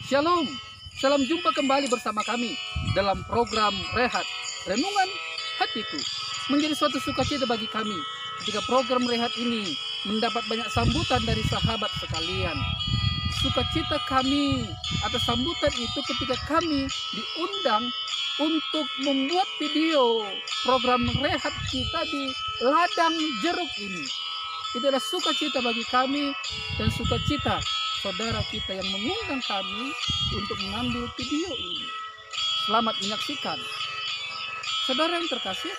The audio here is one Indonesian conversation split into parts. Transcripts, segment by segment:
Shalom, salam jumpa kembali bersama kami dalam program Rehat, Renungan Hatiku. Menjadi suatu sukacita bagi kami ketika program Rehat ini mendapat banyak sambutan dari sahabat sekalian. Sukacita kami atas sambutan itu ketika kami diundang untuk membuat video program Rehat kita di ladang jeruk ini. Itu adalah sukacita bagi kami dan sukacita saudara kita yang mengundang kami untuk mengambil video ini. Selamat menyaksikan. Saudara yang terkasih,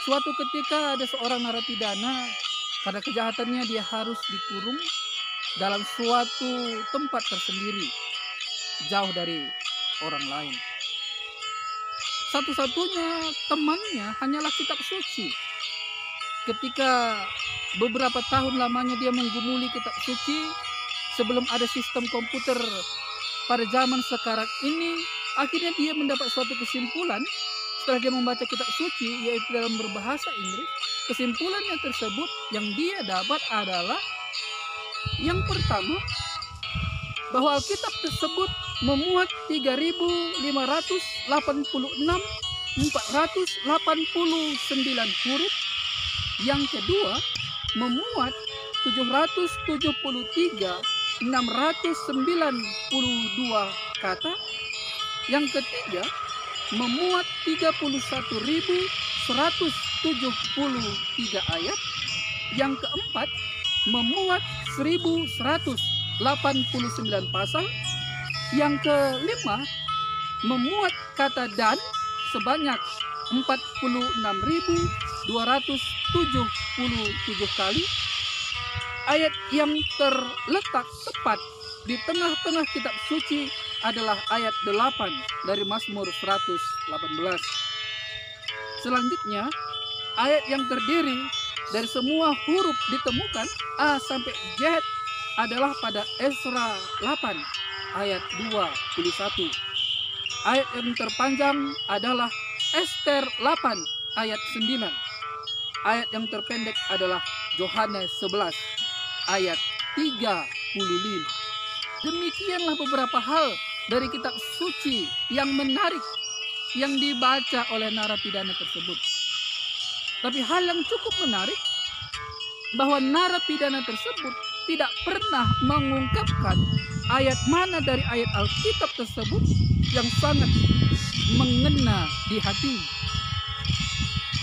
suatu ketika ada seorang narapidana, karena kejahatannya dia harus dikurung dalam suatu tempat tersendiri, jauh dari orang lain. Satu-satunya temannya hanyalah kitab suci. Ketika beberapa tahun lamanya dia menggumuli kitab suci, sebelum ada sistem komputer pada zaman sekarang ini, akhirnya dia mendapat suatu kesimpulan setelah dia membaca kitab suci, yaitu dalam berbahasa Inggris. Kesimpulannya tersebut yang dia dapat adalah yang pertama, bahwa Alkitab tersebut memuat 3.586.489 huruf. Yang kedua, memuat 773.692 kata. Yang ketiga, memuat 31.173 ayat. Yang keempat, memuat 1.189 pasal. Yang kelima, memuat kata dan sebanyak 46.277 kali. Ayat yang terletak tepat di tengah-tengah kitab suci adalah ayat 8 dari Mazmur 118. Selanjutnya, ayat yang terdiri dari semua huruf ditemukan A sampai Z adalah pada Ezra 8 ayat 21. Ayat yang terpanjang adalah Ester 8 ayat 9. Ayat yang terpendek adalah Yohanes 11 ayat 35. Demikianlah beberapa hal dari kitab suci yang menarik yang dibaca oleh narapidana tersebut. Tapi hal yang cukup menarik, bahwa narapidana tersebut tidak pernah mengungkapkan ayat mana dari ayat Alkitab tersebut yang sangat mengena di hati.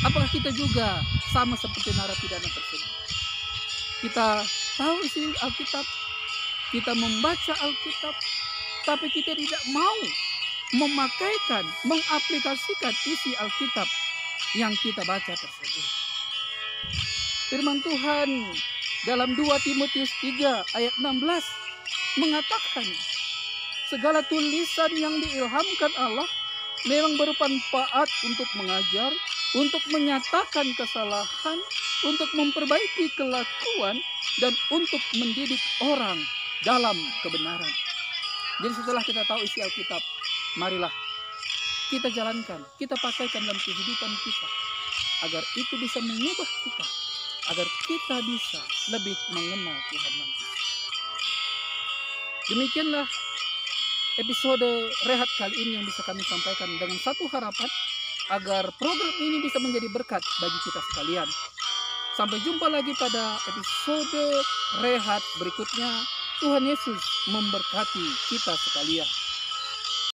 Apakah kita juga sama seperti narapidana tersebut? Kita tahu isi Alkitab, kita membaca Alkitab, tapi kita tidak mau memakaikan, mengaplikasikan isi Alkitab yang kita baca tersebut. Firman Tuhan dalam 2 Timotius 3 ayat 16 mengatakan, segala tulisan yang diilhamkan Allah memang bermanfaat untuk mengajar, untuk menyatakan kesalahan, untuk memperbaiki kelakuan, dan untuk mendidik orang dalam kebenaran. Jadi setelah kita tahu isi Alkitab, marilah kita jalankan, kita pakaikan dalam kehidupan kita, agar itu bisa mengubah kita, agar kita bisa lebih mengenal Tuhan nanti. Demikianlah episode Rehat kali ini yang bisa kami sampaikan, dengan satu harapan agar program ini bisa menjadi berkat bagi kita sekalian. Sampai jumpa lagi pada episode Rehat berikutnya. Tuhan Yesus memberkati kita sekalian.